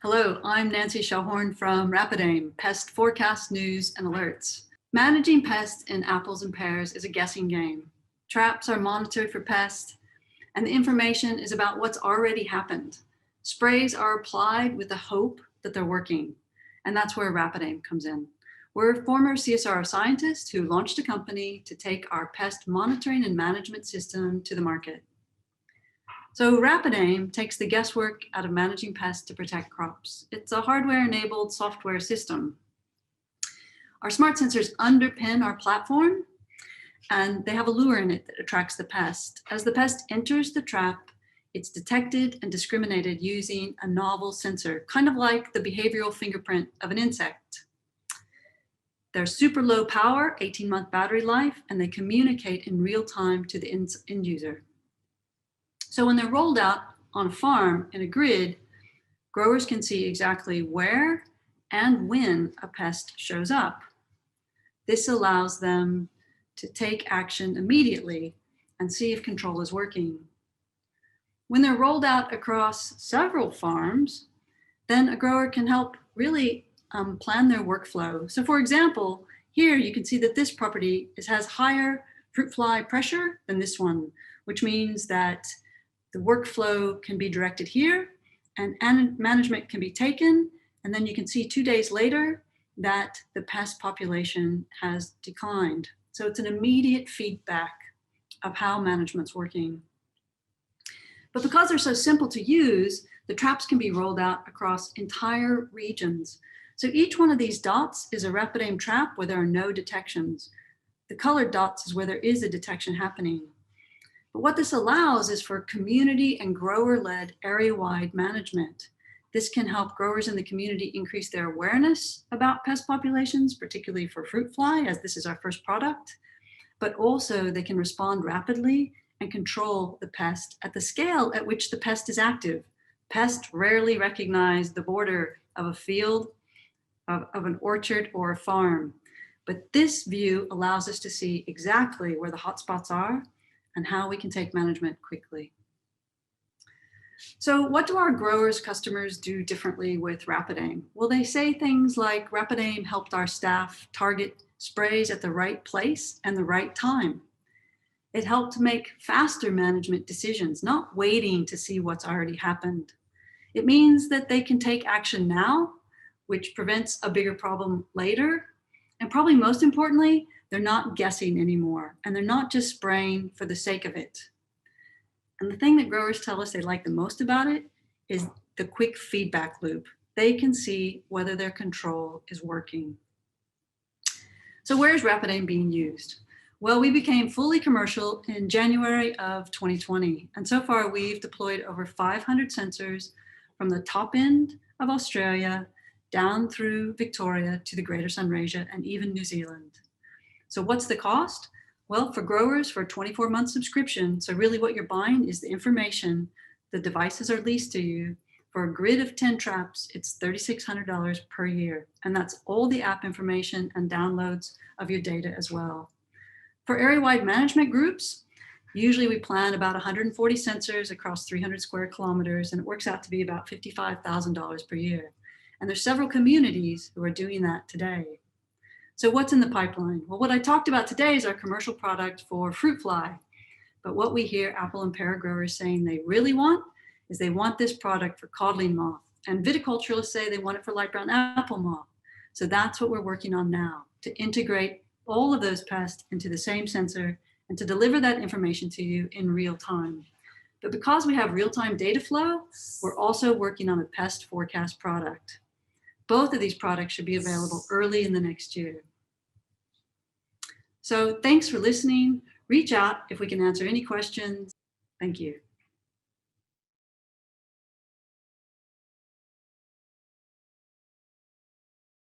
Hello, I'm Nancy Schellhorn from RapidAIM, Pest Forecast News and Alerts. Managing pests in apples and pears is a guessing game. Traps are monitored for pests, and the information is about what's already happened. Sprays are applied with the hope that they're working, and that's where RapidAIM comes in. We're former CSR scientists who launched a company to take our pest monitoring and management system to the market. So RapidAIM takes the guesswork out of managing pests to protect crops. It's a hardware-enabled software system. Our smart sensors underpin our platform, and they have a lure in it that attracts the pest. As the pest enters the trap, it's detected and discriminated using a novel sensor, kind of like the behavioral fingerprint of an insect. They're super low power, 18-month battery life, and they communicate in real time to the end user. So when they're rolled out on a farm in a grid, growers can see exactly where and when a pest shows up. This allows them to take action immediately and see if control is working. When they're rolled out across several farms, then a grower can help really plan their workflow. So for example, here you can see that this property has higher fruit fly pressure than this one, which means that the workflow can be directed here and management can be taken. And then you can see 2 days later that the pest population has declined. So it's an immediate feedback of how management's working. But because they're so simple to use, the traps can be rolled out across entire regions. So each one of these dots is a RapidAIM trap where there are no detections. The colored dots is where there is a detection happening. But what this allows is for community and grower-led area-wide management. This can help growers in the community increase their awareness about pest populations, particularly for fruit fly, as this is our first product, but also they can respond rapidly and control the pest at the scale at which the pest is active. Pests rarely recognize the border of a field, of an orchard or a farm, but this view allows us to see exactly where the hotspots are and how we can take management quickly. So what do our growers, customers do differently with RapidAIM? Well, they say things like RapidAIM helped our staff target sprays at the right place and the right time. It helped make faster management decisions, not waiting to see what's already happened. It means that they can take action now, which prevents a bigger problem later. And probably most importantly, they're not guessing anymore, and they're not just spraying for the sake of it. And the thing that growers tell us they like the most about it is the quick feedback loop. They can see whether their control is working. So where is RapidAIM being used? Well, we became fully commercial in January of 2020. And so far we've deployed over 500 sensors from the top end of Australia down through Victoria to the Greater Sunraysia and even New Zealand. So what's the cost? Well, for growers, for a 24-month subscription, so really what you're buying is the information, the devices are leased to you. For a grid of 10 traps, it's $3,600 per year. And that's all the app information and downloads of your data as well. For area-wide management groups, usually we plan about 140 sensors across 300 square kilometers, and it works out to be about $55,000 per year. And there's several communities who are doing that today. So what's in the pipeline? Well, what I talked about today is our commercial product for fruit fly. But what we hear apple and pear growers saying they really want is they want this product for codling moth. And viticulturalists say they want it for light brown apple moth. So that's what we're working on now, to integrate all of those pests into the same sensor and to deliver that information to you in real time. But because we have real-time data flow, we're also working on a pest forecast product. Both of these products should be available early in the next year. So thanks for listening. Reach out if we can answer any questions. Thank you.